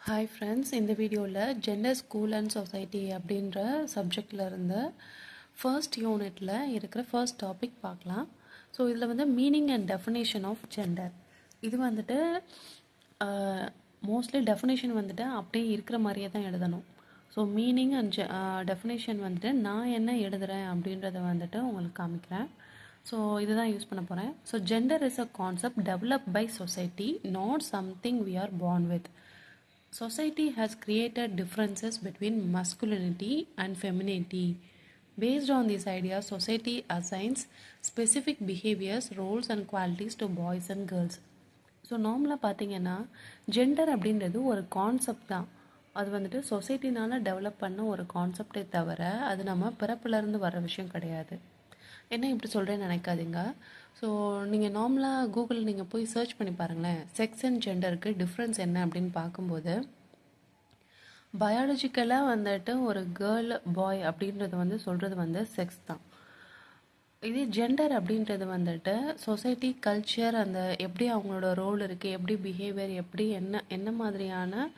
Hi friends, இந்த வீடியோவில் gender school and society அப்படின்ற சப்ஜெக்டில் இருந்த ஃபர்ஸ்ட் யூனிட்டில் இருக்கிற ஃபர்ஸ்ட் டாபிக் பார்க்கலாம். ஸோ இதில் வந்து meaning and definition of gender. இது வந்துட்டு மோஸ்ட்லி டெஃபினேஷன் வந்துட்டு அப்படியே இருக்கிற மாதிரியே தான் எழுதணும். ஸோ மீனிங் அண்ட் டெஃபினேஷன் வந்துட்டு நான் என்ன எழுதுகிறேன் அப்படின்றத வந்துட்டு உங்களுக்கு காமிக்கிறேன். ஸோ இதுதான் யூஸ் பண்ண போகிறேன். So gender is a concept develop by society, not something we are born with. Society has created differences between masculinity and femininity. Based on these ideas, society assigns specific behaviors, roles and qualities to boys and girls. So நார்மலாக பார்த்தீங்கன்னா gender அப்படின்றது ஒரு concept தான். அது வந்துட்டு சொசைட்டினால் develop பண்ண ஒரு கான்செப்டே தவிர அது நம்ம பிறப்பிலேருந்து வர விஷயம் கிடையாது. என்ன இப்படி சொல்கிறேன்னு நினைக்காதீங்க. ஸோ நீங்கள் நார்மலாக கூகுளில் நீங்கள் போய் சர்ச் பண்ணி பாருங்களேன், செக்ஸ் அண்ட் ஜெண்டருக்கு டிஃப்ரென்ஸ் என்ன அப்படின்னு பார்க்கும்போது பயாலஜிக்கலாக வந்துட்டு ஒரு கேர்ள் பாய் அப்படின்றது வந்து சொல்கிறது வந்து செக்ஸ் தான். இதே ஜெண்டர் அப்படின்றது வந்துட்டு சொசைட்டி கல்ச்சர், அந்த எப்படி அவங்களோட ரோல் இருக்குது, எப்படி பிஹேவியர், எப்படி என்ன மாதிரியான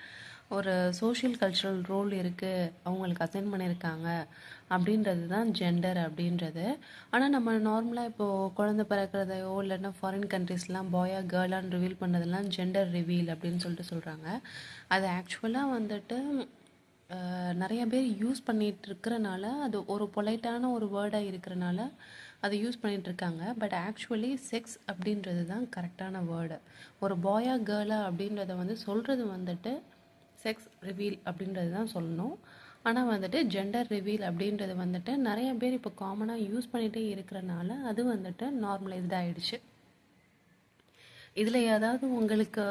ஒரு சோஷியல் கல்ச்சரல் ரோல் இருக்குது அவங்களுக்கு அசைன் பண்ணியிருக்காங்க அப்படின்றது தான் ஜெண்டர் அப்படின்றது. ஆனால் நம்ம நார்மலாக இப்போது குழந்தை பிறக்கிறதையோ இல்லைன்னா ஃபாரின் கண்ட்ரீஸ்லாம் பாயா கேர்ளான்னு ரிவீல் பண்ணுறதெல்லாம் ஜெண்டர் ரிவீல் அப்படின்னு சொல்கிறாங்க. அது ஆக்சுவலாக வந்துட்டு நிறைய பேர் யூஸ் பண்ணிகிட்டு இருக்கிறனால, அது ஒரு பொலைட்டான ஒரு வேர்டாக இருக்கிறனால அதை யூஸ் பண்ணிகிட்ருக்காங்க. பட் ஆக்சுவலி செக்ஸ் அப்படின்றது தான் கரெக்டான வேர்டு. ஒரு பாயா கேர்ளா அப்படின்றத வந்து சொல்கிறது வந்துட்டு செக்ஸ் ரிவீல் அப்படின்றது தான் சொல்லணும். ஆனால் வந்துட்டு ஜெண்டர் ரிவீல் அப்படின்றது வந்துட்டு நிறைய பேர் இப்போ காமனாக யூஸ் பண்ணிகிட்டே இருக்கிறனால அது வந்துட்டு நார்மலைஸ்ட் ஆகிடுச்சு. இதில் ஏதாவது உங்களுக்கு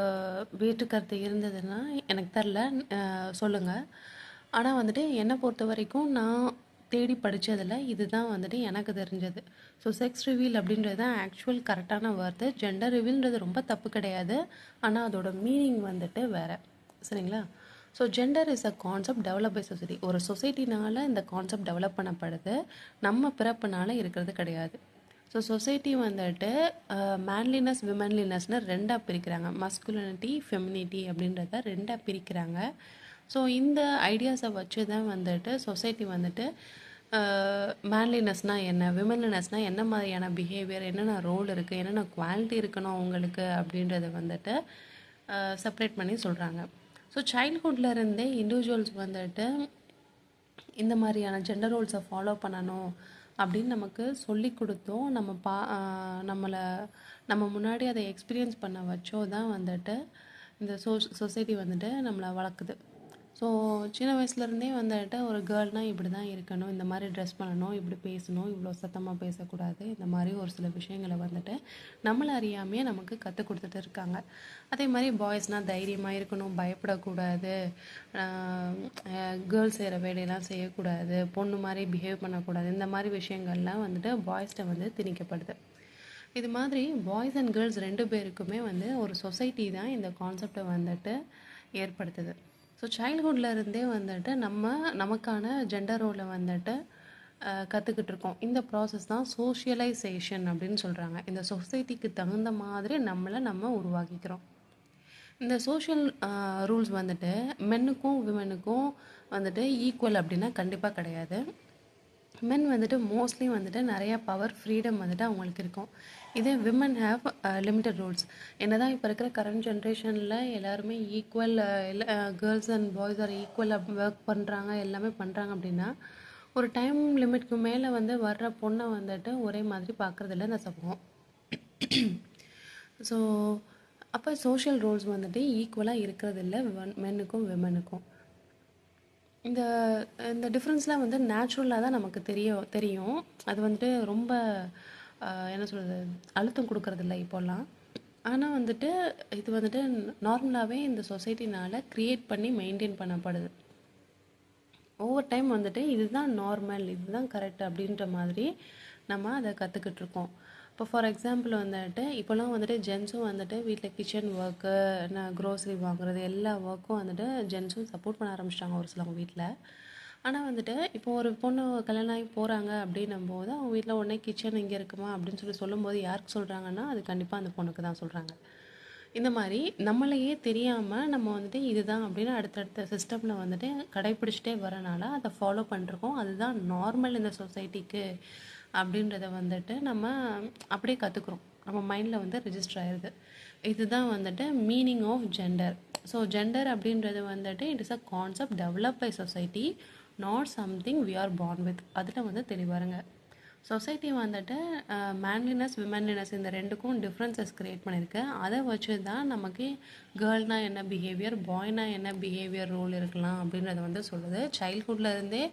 வேற்று கருத்து இருந்ததுன்னா எனக்கு தெரில, சொல்லுங்கள். ஆனால் வந்துட்டு என்னை பொறுத்த வரைக்கும் நான் தேடி படித்ததில் இதுதான் வந்துட்டு எனக்கு தெரிஞ்சது. ஸோ செக்ஸ் ரிவீல் அப்படின்றது தான் ஆக்சுவல் கரெக்டான வார்த்தை. ஜெண்டர் ரிவீல்ன்றது ரொம்ப தப்பு கிடையாது, ஆனால் அதோட மீனிங் வந்துட்டு வேறு. சரிங்களா? So gender is a concept develop by society. ஒரு சொசைட்டினால் இந்த கான்செப்ட் டெவலப் பண்ணப்படுது, நம்ம பிறப்புனால இருக்கிறது கிடையாது. ஸோ சொசைட்டி வந்துட்டு மேன்லினஸ் விமன்லினஸ்னு ரெண்டாக பிரிக்கிறாங்க. மஸ்குலினிட்டி ஃபெமினிட்டி அப்படின்றத ரெண்டாக பிரிக்கிறாங்க. ஸோ இந்த ஐடியாஸை வச்சு தான் வந்துட்டு சொசைட்டி வந்துட்டு மேன்லினஸ்னால் என்ன, விமன்லினஸ்னால் என்ன மாதிரியான பிஹேவியர், என்னென்ன ரோல் இருக்குது, என்னென்ன குவாலிட்டி இருக்கணும் அவங்களுக்கு அப்படின்றத வந்துட்டு செப்ரேட் பண்ணி சொல்கிறாங்க. ஸோ சைல்ட்ஹுட்டில் இருந்தே இண்டிவிஜுவல்ஸ் வந்துட்டு இந்த மாதிரியான ஜெண்டர் ரோல்ஸை ஃபாலோ பண்ணணும் அப்படின்னு நமக்கு சொல்லி கொடுத்தோம். நம்ம முன்னாடி அதை எக்ஸ்பீரியன்ஸ் பண்ண வச்சோ தான் வந்துட்டு இந்த சொசைட்டி வந்துட்டு நம்மளை வளர்க்குது. ஸோ சின்ன வயசுலேருந்தே வந்துட்டு ஒரு கேர்ள்னால் இப்படி தான் இருக்கணும், இந்த மாதிரி ட்ரெஸ் பண்ணணும், இப்படி பேசணும், இவ்வளோ சத்தமாக பேசக்கூடாது, இந்த மாதிரி ஒரு சில விஷயங்களை வந்துட்டு நம்மளை அறியாமையே நமக்கு கற்றுக் கொடுத்துட்டு இருக்காங்க. அதே மாதிரி பாய்ஸ்னால் தைரியமாக இருக்கணும், பயப்படக்கூடாது, கேர்ள்ஸ் செய்கிற வேலையெல்லாம் செய்யக்கூடாது, பொண்ணு மாதிரி பிஹேவ் பண்ணக்கூடாது, இந்த மாதிரி விஷயங்கள்லாம் வந்துட்டு பாய்ஸ்கிட்ட வந்து திணிக்கப்படுது. இது மாதிரி பாய்ஸ் அண்ட் கேர்ள்ஸ் ரெண்டு பேருக்குமே வந்து ஒரு சொசைட்டி தான் இந்த கான்செப்டை வந்துட்டு ஏற்படுத்துது. ஸோ சைல்ட்ஹுட்டில் இருந்தே வந்துட்டு நமக்கான ஜெண்டர் ரோலை வந்துட்டு கற்றுக்கிட்டு இருக்கோம். இந்த ப்ராசஸ் தான் சோஷியலைசேஷன் அப்படின்னு சொல்கிறாங்க. இந்த சொசைட்டிக்கு தகுந்த மாதிரி நம்ம உருவாக்கிக்கிறோம். இந்த சோஷியல் ரூல்ஸ் வந்துட்டு மென்னுக்கும் விமனுக்கும் வந்துட்டு ஈக்குவல் அப்படின்னா கண்டிப்பாக கிடையாது. மென் வந்துட்டு மோஸ்ட்லி வந்துட்டு நிறையா பவர், ஃப்ரீடம் வந்துட்டு அவங்களுக்கு இருக்கும். இதே விமன் ஹேவ் லிமிட்டட் ரூல்ஸ். என்னதான் இப்போ இருக்கிற கரண்ட் ஜென்ரேஷனில் எல்லாருமே equal, girls and boys are ஈக்குவலாக ஒர்க் பண்ணுறாங்க, எல்லாமே பண்ணுறாங்க அப்படின்னா ஒரு டைம் லிமிட்க்கு மேலே வந்து வர்ற பொண்ணை வந்துட்டு ஒரே மாதிரி பார்க்குறதில்ல இந்த சமூகம். ஸோ அப்போ சோஷியல் ரோல்ஸ் வந்துட்டு ஈக்குவலாக இருக்கிறதில்ல மென்னுக்கும் விமனுக்கும். இந்த இந்த டிஃப்ரென்ஸ்லாம் வந்து நேச்சுரலாக தான் நமக்கு தெரியும். அது வந்துட்டு ரொம்ப என்ன சொல்கிறது, அழுத்தம் கொடுக்கறதில்ல இப்போல்லாம். ஆனால் வந்துட்டு இது வந்துட்டு நார்மலாகவே இந்த சொசைட்டினால் க்ரியேட் பண்ணி மெயின்டைன் பண்ணப்படுது. ஓவர் டைம் வந்துட்டு இதுதான் நார்மல், இதுதான் கரெக்ட் அப்படின்ற மாதிரி நம்ம அதை கற்றுக்கிட்டு இருக்கோம். இப்போ ஃபார் எக்ஸாம்பிள் வந்துட்டு இப்போலாம் வந்துட்டு ஜென்ஸும் வந்துட்டு வீட்டில் கிச்சன் ஒர்க்கு, க்ரோசரி வாங்குறது, எல்லா ஒர்க்கும் வந்துட்டு ஜென்ஸும் சப்போர்ட் பண்ண ஆரம்பிச்சிட்டாங்க ஒரு சிலவங்க வீட்டில். ஆனால் வந்துட்டு இப்போ ஒரு பொண்ணு கல்யாணம் ஆகி போகிறாங்க அப்படின்னும் போது அவங்க வீட்டில் உடனே கிச்சன் இங்கே இருக்குமா அப்படின்னு சொல்லும்போது யாருக்கு சொல்கிறாங்கன்னா அது கண்டிப்பாக அந்த பொண்ணுக்கு தான் சொல்கிறாங்க. இந்த மாதிரி நம்மளையே தெரியாமல் நம்ம வந்துட்டு இதுதான் அப்படின்னு அடுத்தடுத்த சிஸ்டமில் வந்துட்டு கடைப்பிடிச்சிட்டே வரனால அதை ஃபாலோ பண்ணிருக்கோம். அதுதான் நார்மல் இந்த சொசைட்டிக்கு அப்படின்றத வந்துட்டு நம்ம அப்படியே கற்றுக்குறோம். நம்ம மைண்டில் வந்து ரிஜிஸ்டர் ஆயிடுது. இதுதான் வந்துட்டு meaning of gender. So gender அப்படின்றது வந்துட்டு it is a concept develop by society, not something we are born with. அதில் வந்து தெளிவாருங்க. சொசைட்டி வந்துட்டு மேன்லினஸ் விமன்லினஸ் இந்த ரெண்டுக்கும் டிஃப்ரென்சஸ் க்ரியேட் பண்ணியிருக்கு. அதை வச்சு தான் நமக்கு கேர்ள்னால் என்ன பிஹேவியர், பாய்னால் என்ன பிஹேவியர் ரோல் இருக்கலாம் அப்படின்றத வந்து சொல்லுது. சைல்ட்ஹுட்லேருந்தே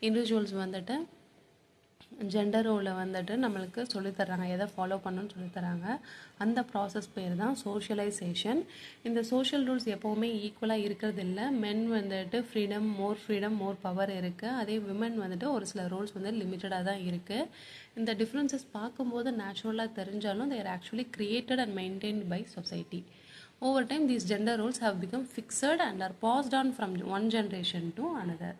இண்டிவிஜுவல்ஸ் வந்துட்டு ஜெண்டர் ரோலை வந்துட்டு நம்மளுக்கு சொல்லித்தர்றாங்க, எதை ஃபாலோ பண்ணணும்னு சொல்லித்தராங்க. அந்த ப்ராசஸ் பேர் தான் சோஷியலைசேஷன். இந்த சோஷியல் ரூல்ஸ் எப்போவுமே ஈக்குவலாக இருக்கிறது இல்லை. மென் வந்துட்டு ஃப்ரீடம் மோர் பவர் இருக்குது. அதே விமன் வந்துட்டு ஒரு சில ரூல்ஸ் வந்து லிமிட்டடாக தான் இருக்குது. இந்த டிஃப்ரென்சஸ் பார்க்கும்போது நேச்சுரலாக தெரிஞ்சாலும் they are actually created and maintained by society. Over time, these gender roles have become fixed and are passed on from one generation to another.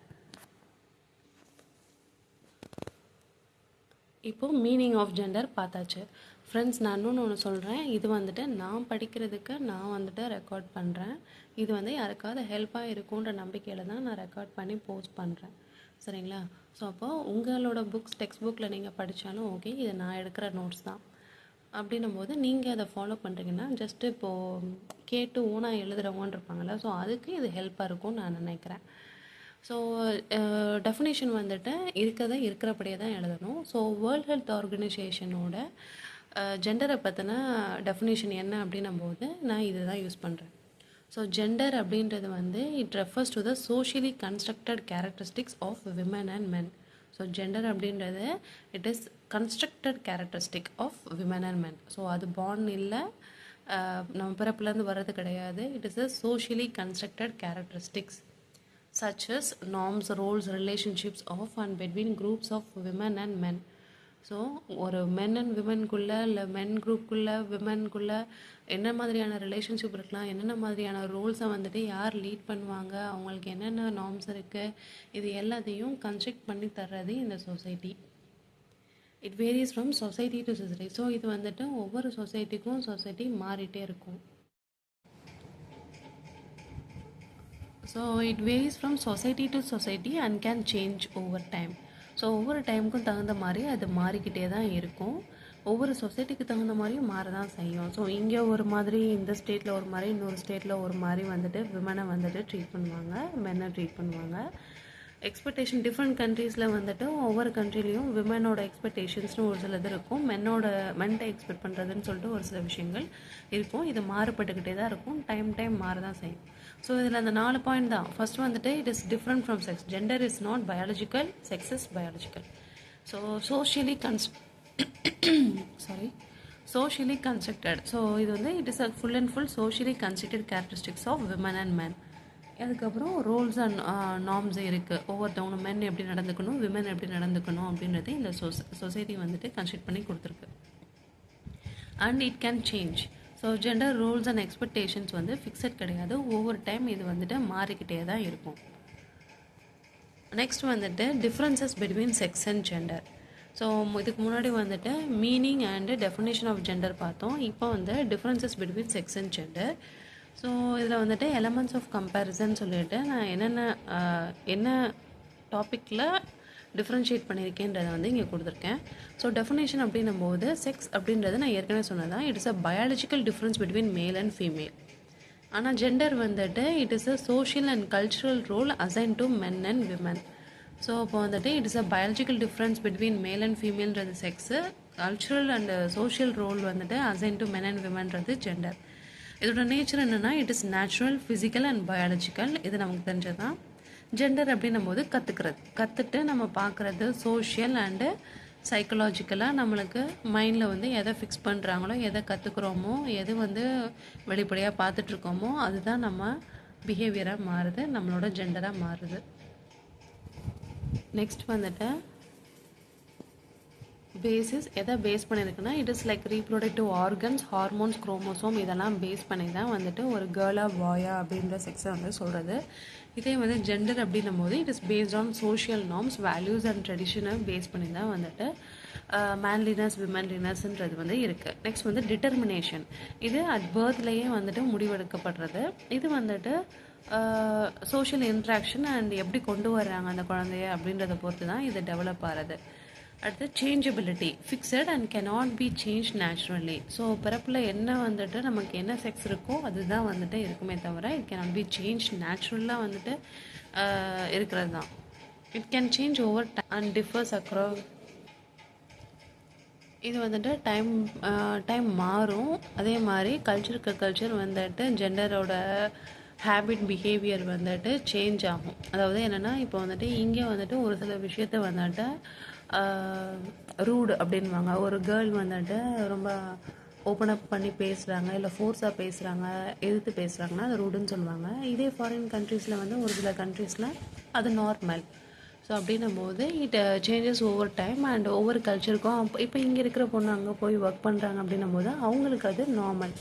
இப்போது மீனிங் ஆஃப் ஜெண்டர் பார்த்தாச்சு. ஃப்ரெண்ட்ஸ், நான் இன்னொன்று ஒன்று சொல்கிறேன். இது வந்துட்டு நான் படிக்கிறதுக்கு நான் வந்துட்டு ரெக்கார்ட் பண்ணுறேன். இது வந்து யாருக்காவது ஹெல்ப்பாக இருக்குன்ற நம்பிக்கையில் தான் நான் ரெக்கார்ட் பண்ணி போஸ்ட் பண்ணுறேன். சரிங்களா? ஸோ அப்போது உங்களோட டெக்ஸ்ட் புக்கில் நீங்கள் படித்தாலும் ஓகே, இது நான் எடுக்கிற நோட்ஸ் தான். அப்படின்னும் போது நீங்கள் அதை ஃபாலோ பண்ணுறீங்கன்னா ஜஸ்ட்டு இப்போது கேட்டு ஓனாக எழுதுகிறவங்கன்னு இருப்பாங்கள்ல, ஸோ அதுக்கு இது ஹெல்ப்பாக இருக்கும்னு நான் நினைக்கிறேன். ஸோ டெஃபினேஷன் வந்துட்டு இருக்கிறபடியே தான் எழுதணும். ஸோ வேர்ல்ட் ஹெல்த் ஆர்கனைசேஷனோட ஜெண்டரை பற்றின டெஃபினேஷன் என்ன அப்படின்னும் போது நான் இதை தான் யூஸ் பண்ணுறேன். ஸோ ஜெண்டர் அப்படின்றது வந்து it refers to the socially constructed characteristics of women and men. So gender அப்படின்றது it is constructed characteristic of women and men. So அது பார்ன் இல்லை, நம்ம பிறப்புலேருந்து வர்றது கிடையாது. It is a socially constructed characteristics such as norms, roles, relationships of and between groups of women and men. So ஒரு men and விமன்குள்ளே இல்லை மென் குரூப்புக்குள்ளே விமன்குள்ளே என்ன மாதிரியான ரிலேஷன்ஷிப் இருக்கலாம், என்னென்ன மாதிரியான ரோல்ஸை வந்துட்டு யார் லீட் பண்ணுவாங்க, அவங்களுக்கு என்னென்ன நார்ம்ஸ் இருக்குது, இது எல்லாத்தையும் கன்ஸ்ட்ரக்ட் பண்ணி தர்றது இந்த society. It varies from society to society. So இது வந்துட்டு ஒவ்வொரு சொசைட்டிக்கும் சொசைட்டி மாறிட்டே இருக்கும். So it varies from society to society and can change over time. So ஒவ்வொரு டைமுக்கும் தகுந்த மாதிரி அது மாறிக்கிட்டே தான் இருக்கும். ஒவ்வொரு சொசைட்டிக்கு தகுந்த மாதிரியும் மாற தான் செய்யும். ஸோ இங்கே ஒரு மாதிரி, இந்த ஸ்டேட்டில் ஒரு மாதிரி, இன்னொரு ஸ்டேட்டில் ஒரு மாதிரி வந்துட்டு விமனை வந்துட்டு ட்ரீட் பண்ணுவாங்க, மென்னை ட்ரீட் பண்ணுவாங்க. எக்ஸ்பெக்டேஷன் டிஃப்ரெண்ட் கண்ட்ரீஸில் வந்துட்டு ஒவ்வொரு கண்ட்ரிலையும் விமனோட எக்ஸ்பெக்டேஷன்ஸ்னு ஒரு சிலது இருக்கும், மென்ட்டை எக்ஸ்பெக்ட் பண்ணுறதுன்னு சொல்லிட்டு ஒரு சில விஷயங்கள் இருக்கும். இது மாறுபட்டுக்கிட்டே தான் இருக்கும், டைம் மாற தான் செய்யும். ஸோ இதில் அந்த 4 பாயிண்ட் தான். ஃபர்ஸ்ட் வந்துட்டு it is different from sex. Gender is not biological, sex is biological. So socially constructed. So இது வந்து it is a full and full socially constructed characteristics of women and men. அதுக்கப்புறம் roles and norms இருக்குது. ஒவ்வொருத்தவங்களும் மென் எப்படி நடந்துக்கணும், women எப்படி நடந்துக்கணும் அப்படின்றது இந்த சொசைட்டி வந்துட்டு கன்ஸ்ட்ரக்ட் பண்ணி கொடுத்துருக்கு. And it can change. So gender rules and expectations வந்து ஃபிக்ஸட் கிடையாது. ஒவ்வொரு டைம் இது வந்துட்டு மாறிக்கிட்டே தான் இருக்கும். நெக்ஸ்ட் வந்துட்டு differences between sex and gender. So இதுக்கு முன்னாடி வந்துட்டு meaning and definition of gender பார்த்தோம். இப்போ வந்து differences between sex and gender. So இதில் வந்துட்டு எலமெண்ட்ஸ் ஆஃப் கம்பேரிசன் சொல்லிட்டு நான் என்ன டாப்பிக்கில் டிஃப்ரென்ஷியேட் பண்ணியிருக்கேன்றதை வந்து இங்கே கொடுத்துருக்கேன். ஸோ டெஃபினேஷன் அப்படின்னும் போது செக்ஸ் அப்படின்றது நான் ஏற்கனவே சொன்னதான், it is a biological difference between male and female. ஆனால் ஜெண்டர் வந்துட்டு it is a social and cultural role assign to men and women. So இப்போ வந்துட்டு it is a biological difference between male and ஃபீமேல்ன்றது sex, cultural and social role வந்துட்டு assign to men and விமன்றது gender. இதோட nature என்னென்னா it is natural, physical and biological. இது நமக்கு தெரிஞ்சது தான். ஜெண்டர் அப்படின்னும் போது கற்றுட்டு நம்ம பார்க்குறது சோஷியல் அண்டு சைக்கலாஜிக்கலாக நம்மளுக்கு மைண்டில் வந்து எதை ஃபிக்ஸ் பண்ணுறாங்களோ, எதை கற்றுக்குறோமோ, எது வந்து வெளிப்படையாக பார்த்துட்ருக்கோமோ அதுதான் நம்ம பிஹேவியராக மாறுது, நம்மளோட ஜெண்டராக மாறுது. நெக்ஸ்ட் வந்துட்டு பேசிஸ் எதை பேஸ் பண்ணியிருக்குன்னா it is like reproductive organs, hormones, chromosome இதெல்லாம் பேஸ் பண்ணி தான் வந்துட்டு ஒரு கேர்ளா பாயா அப்படின்ற செக்ஸை வந்து சொல்கிறது. இதே வந்து ஜெண்டர் அப்படின்னும் போது it is based on social norms, values and ட்ரெடிஷனை பேஸ் பண்ணி தான் வந்துட்டு மேன்லினஸ், விமன்லினஸ்ன்றது வந்து இருக்குது. நெக்ஸ்ட் வந்து டிட்டர்மினேஷன், இது அட் பர்த்லேயே வந்துட்டு முடிவெடுக்கப்படுறது. இது வந்துட்டு சோஷியல் இன்ட்ராக்ஷன் அண்ட் எப்படி கொண்டு வர்றாங்க அந்த குழந்தைய அப்படின்றத பொறுத்து தான் இது டெவலப் ஆகிறது. அடுத்து changeability, fixed and cannot be change naturally. So பிறப்பில் என்ன வந்துட்டு நமக்கு என்ன செக்ஸ் இருக்கோ அதுதான் வந்துட்டு இருக்குமே தவிர இட் cannot பி சேஞ்ச் நேச்சுரலாக வந்துட்டு இருக்கிறது தான். It can change over and differs across. இது வந்துட்டு டைம் மாறும். அதே மாதிரி கல்ச்சருக்கு கல்ச்சர் வந்துட்டு ஜெண்டரோட ஹேபிட், பிஹேவியர் வந்துட்டு சேஞ்ச் ஆகும். அதாவது என்னென்னா இப்போ வந்துட்டு இங்கே வந்துட்டு ஒரு சில விஷயத்த வந்துட்டு ரூடு அப்படின்வாங்க. ஒரு கேர்ள் வந்துட்டு ரொம்ப ஓப்பன் அப் பண்ணி பேசுகிறாங்க, இல்லை ஃபோர்ஸாக பேசுகிறாங்க, எதிர்த்து பேசுகிறாங்கன்னா அது ரூடுன்னு சொல்லுவாங்க. இதே ஃபாரின் கண்ட்ரீஸில் வந்து ஒரு சில கண்ட்ரீஸில் அது நார்மல். ஸோ அப்படின்னும் போது it changes over time and ஒவ்வொரு கல்ச்சருக்கும். இப்போ இங்கே இருக்கிற பொண்ணு அங்கே போய் ஒர்க் பண்ணுறாங்க அப்படின்னும் போது அவங்களுக்கு அது நார்மல்.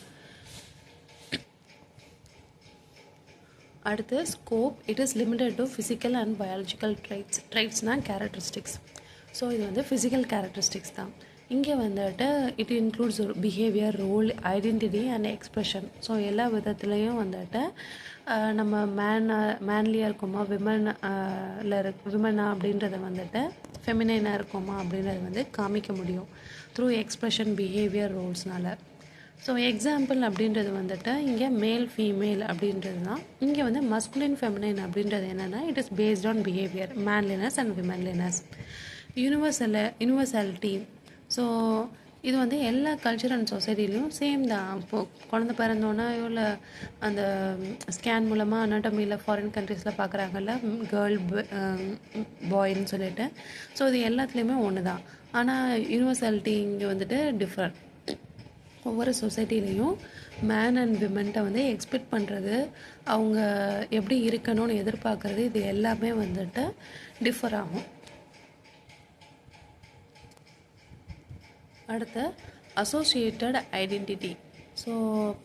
அடுத்து scope, it is limited to physical and biological ட்ரைட்ஸ்னால் கேரக்டரிஸ்டிக்ஸ். ஸோ இது வந்து ஃபிசிக்கல் கேரக்டரிஸ்டிக்ஸ் தான். இங்கே வந்துட்டு it includes behaviour, role, identity and expression. So எல்லா விதத்துலேயும் வந்துட்டு நம்ம மேன்லியாக இருக்கோமா, விமனா அப்படின்றத வந்துட்டு ஃபெமினைனாக இருக்கோமா அப்படின்றத வந்து காமிக்க முடியும் த்ரூ எக்ஸ்ப்ரெஷன், பிஹேவியர், ரோல்ஸ்னால். ஸோ எக்ஸாம்பிள் அப்படின்றது வந்துட்டு இங்கே மேல், ஃபீமேல் அப்படின்றது தான். இங்கே வந்து மஸ்குலின், ஃபெமினைன் அப்படின்றது என்னென்னா it is based on behaviour, manliness and womanliness. Universality, so இது வந்து எல்லா கல்ச்சர் அண்ட் சொசைட்டிலையும் சேம் தான். இப்போது குழந்த பிறந்தோன்னா இல்லை அந்த ஸ்கேன் மூலமாக அனாட்டமியில் ஃபாரின் கண்ட்ரீஸில் பார்க்குறாங்கல்ல கேர்ள் பாய்ன்னு சொல்லிட்டு. ஸோ இது எல்லாத்துலேயுமே ஒன்று தான். ஆனால் யூனிவர்சாலிட்டி இங்கே வந்துட்டு டிஃப்ரெண்ட். ஒவ்வொரு சொசைட்டிலையும் மேன் அண்ட் விமன்ட்ட வந்து எக்ஸ்பெக்ட் பண்ணுறது, அவங்க எப்படி இருக்கணும்னு எதிர்பார்க்குறது, இது எல்லாமே வந்துட்டு டிஃபர் ஆகும். அடுத்து அசோசியேட்டட் ஐடென்டிட்டி. ஸோ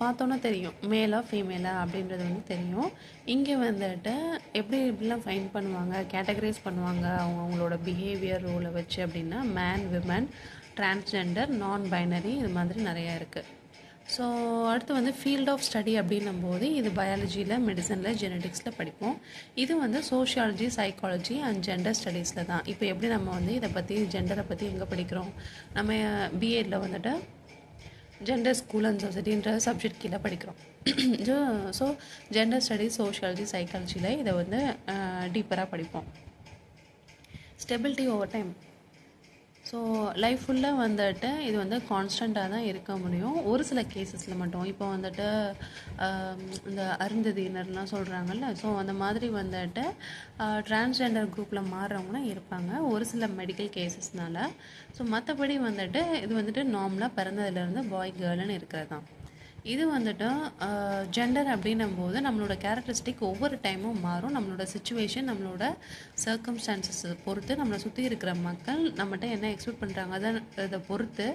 பார்த்தோன்னா தெரியும் மேலா ஃபீமேலா அப்படின்றது வந்து தெரியும். இங்கே வந்துட்டு எப்படிலாம் ஃபைன் பண்ணுவாங்க, கேட்டகரைஸ் பண்ணுவாங்க அவங்களோட பிஹேவியர் ரோலை வச்சு அப்படின்னா மேன், விமன், டிரான்ஸ்ஜெண்டர், நான் பைனரி, இது மாதிரி நிறையா இருக்குது. ஸோ அடுத்து வந்து ஃபீல்ட் ஆஃப் ஸ்டடி அப்படின்னும் போது இது பயாலஜியில், மெடிசனில், ஜெனடிக்ஸில் படிப்போம். இது வந்து சோஷியாலஜி, சைக்காலஜி அண்ட் ஜெண்டர் ஸ்டடீஸில் தான். இப்போ எப்படி நம்ம வந்து இதை பற்றி ஜெண்டரை பற்றி எங்கே படிக்கிறோம், நம்ம பிஎட்டில் வந்துட்டு ஜெண்டர் ஸ்கூல் அண்ட் சொசைட்டின்ற சப்ஜெக்ட் கீழே படிக்கிறோம். ஸோ ஜெண்டர் ஸ்டடீஸ், சோஷியாலஜி, சைக்காலஜியில் இதை வந்து டீப்பராக படிப்போம். Stability over time. So life ஃபுல்லாக வந்துட்டு இது வந்து கான்ஸ்டண்ட்டாக தான் இருக்க முடியும். ஒரு சில கேசஸில் மட்டும் இப்போ வந்துட்டு இந்த அருந்ததியினர்லாம் சொல்கிறாங்கல்ல, ஸோ அந்த மாதிரி வந்துட்டு டிரான்ஸ்ஜெண்டர் குரூப்பில் மாறுறவங்களாம் இருப்பாங்க ஒரு சில மெடிக்கல் கேசஸ்னால. ஸோ மற்றபடி வந்துட்டு இது வந்துட்டு நார்மலாக பிறந்ததுலேருந்து பாய் கேர்ள்னு இருக்கிறது தான். இது வந்துட்டு ஜெண்டர் அப்படின்னும் போது நம்மளோட கேரக்டரிஸ்டிக் ஒவ்வொரு டைமும் மாறும். நம்மளோட சுச்சுவேஷன், நம்மளோட சர்க்கம்ஸ்டான்சஸ் பொறுத்து, நம்மளை சுற்றி இருக்கிற மக்கள் நம்மகிட்ட என்ன எக்ஸ்பெக்ட் பண்ணுறாங்க அதை பொறுத்து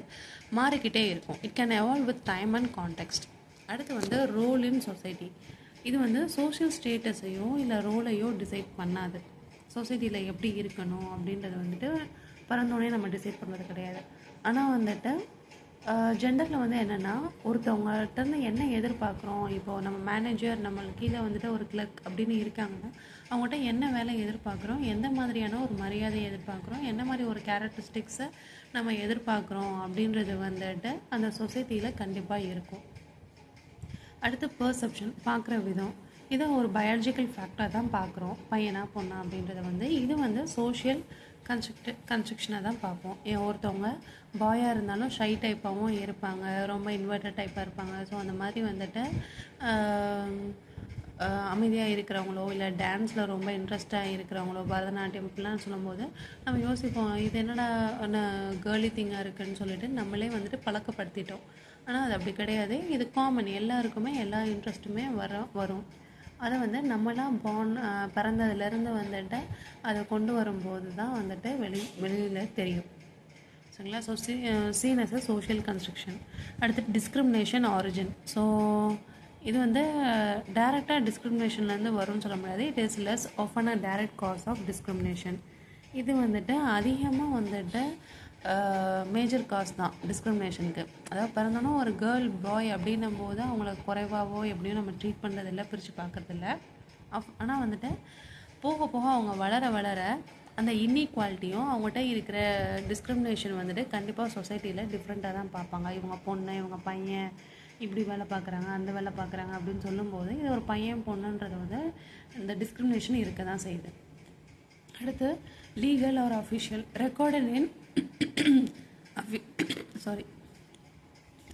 மாறிக்கிட்டே இருக்கும். It can evolve with time and context. அடுத்து வந்து ரோல் இன் சொசைட்டி. இது வந்து சோஷியல் ஸ்டேட்டஸையோ இல்லை ரோலையோ டிசைட் பண்ணாது. சொசைட்டியில் எப்படி இருக்கணும் அப்படின்றத வந்துட்டு பிறந்தோடனே நம்ம டிசைட் பண்ணுறது கிடையாது. ஆனால் வந்துட்டு ஜெண்டரில் வந்து என்னென்னா ஒருத்தவங்கள்ட்டேருந்து என்ன எதிர்பார்க்குறோம். இப்போது நம்ம மேனேஜர், நம்மளுக்கு கீழே வந்துட்டு ஒரு கிளர்க் அப்படின்னு இருக்காங்கன்னா அவங்கள்ட்ட என்ன வேலை எதிர்பார்க்குறோம், எந்த மாதிரியான ஒரு மரியாதை எதிர்பார்க்குறோம், என்ன மாதிரி ஒரு கேரக்டரிஸ்டிக்ஸை நம்ம எதிர்பார்க்குறோம் அப்படின்றது வந்துட்டு அந்த சொசைட்டியில் கண்டிப்பாக இருக்கும். அடுத்து பர்செப்ஷன், பார்க்குற விதம். இதை ஒரு பயாலஜிக்கல் ஃபேக்டாக தான் பார்க்குறோம், பையனா பொண்ணா அப்படின்றத வந்து. இது வந்து சோஷியல் கன்ஸ்ட்ரக்ஷனாக தான் பார்ப்போம். ஒருத்தவங்க பாயாக இருந்தாலும் ஷை டைப்பாகவும் இருப்பாங்க, ரொம்ப இன்வெர்டட் டைப்பாக இருப்பாங்க. ஸோ அந்த மாதிரி வந்துட்டு அமைதியாக இருக்கிறவங்களோ இல்லை டான்ஸில் ரொம்ப இன்ட்ரெஸ்டாக இருக்கிறவங்களோ, பரதநாட்டியம் இப்படிலாம் சொல்லும்போது நம்ம யோசிப்போம் இது என்னடா கேர்லி திங்காக இருக்குதுன்னு சொல்லிட்டு நம்மளே வந்துட்டு பழக்கப்படுத்திட்டோம். ஆனால் அது அப்படி கிடையாது. இது காமன், எல்லாருக்குமே எல்லா இன்ட்ரெஸ்ட்டுமே வரும். அதை வந்து நம்மளாம் பிறந்ததுலேருந்து வந்துட்டு அதை கொண்டு வரும்போது தான் வந்துட்டு வெளியில் தெரியும். ஸோ சரிங்களா. So seen as a social construction. அடுத்து டிஸ்கிரிமினேஷன் ஆரிஜின். ஸோ இது வந்து டைரெக்டாக டிஸ்கிரிமினேஷன்லேருந்து வரும்னு சொல்ல முடியாது. It is less often a direct cause of discrimination. இது வந்துட்டு அதிகமாக வந்துட்டு மேஜர் காஸ் தான் டிஸ்கிரிமினேஷனுக்கு. அதாவது பிறந்தோன்னா ஒரு கேர்ள் பாய் அப்படின்னும் போது அவங்கள குறைவாகவோ எப்படியும் நம்ம ட்ரீட் பண்ணுறதில்ல, பிரித்து பார்க்குறதில்ல. ஆனால் வந்துட்டு போக போக அவங்க வளர வளர அந்த இன்இக்வாலிட்டியும் அவங்ககிட்ட இருக்கிற டிஸ்கிரிமினேஷன் வந்துட்டு கண்டிப்பாக சொசைட்டியில் டிஃப்ரெண்ட்டாக தான் பார்ப்பாங்க. இவங்க பொண்ணு, இவங்க பையன், இப்படி வேலை பார்க்குறாங்க, அந்த வேலை பார்க்குறாங்க அப்படின்னு சொல்லும்போது இது ஒரு பையன் பொண்ணுன்றது வந்து இந்த டிஸ்கிரிமினேஷன் இருக்க தான் செய்யுது. அடுத்து லீகல் ஆர் அஃபிஷியல் ரெக்கார்டட் இன்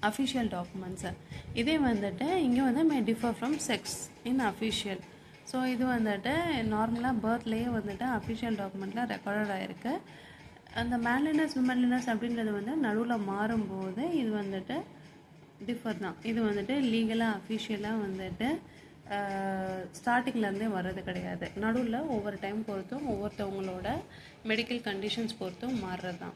அஃபிஷியல் டாக்குமெண்ட்ஸு. இதே வந்துட்டு இங்கே வந்து மே differ from sex in official. So இது வந்துட்டு நார்மலாக பர்த்லேயே வந்துட்டு அஃபிஷியல் டாக்குமெண்ட்டில் ரெக்கார்டட் ஆகிருக்கு. அந்த மேன்லினஸ் விமன்லினஸ் அப்படின்றது வந்து நடுவில் மாறும்போது இது வந்துட்டு டிஃபர் தான். இது வந்துட்டு லீகலாக அஃபிஷியலாக வந்துட்டு ஸ்டார்டிங்லேருந்தே வர்றது கிடையாது. நடுவில் ஒவ்வொரு டைம் பொறுத்தும் ஒவ்வொருத்தவங்களோட மெடிக்கல் கண்டிஷன்ஸ் பொறுத்தும் மாறுறது தான்.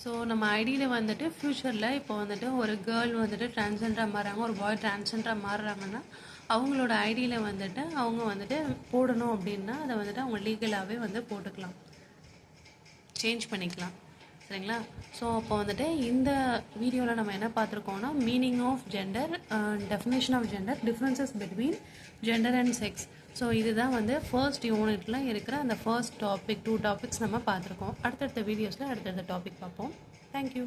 ஸோ நம்ம ஐடியில் வந்துட்டு ஃப்யூச்சரில் இப்போ வந்துட்டு ஒரு கேர்ள் வந்துட்டு டிரான்ஸ்ஜெண்டராக மாறுறாங்க, ஒரு பாய் டிரான்ஸ்ஜெண்டராக மாறுறாங்கன்னா அவங்களோட ஐடியில் வந்துட்டு அவங்க வந்துட்டு போடணும் அப்படின்னா அதை வந்துட்டு அவங்க லீகலாகவே வந்து போட்டுக்கலாம், சேஞ்ச் பண்ணிக்கலாம். சரிங்களா. ஸோ அப்போ வந்துட்டு இந்த வீடியோவில் நம்ம என்ன பார்த்துருக்கோம்னா meaning of gender, definition of gender, differences between gender and sex. So இதுதான் வந்து ஃபர்ஸ்ட் யூனிட்டில் இருக்கிற அந்த ஃபர்ஸ்ட் டாபிக். 2 டாபிக்ஸ் நம்ம பார்த்துருக்கோம். அடுத்தடுத்த வீடியோஸில் அடுத்தடுத்த டாபிக் பார்ப்போம். தேங்க்யூ.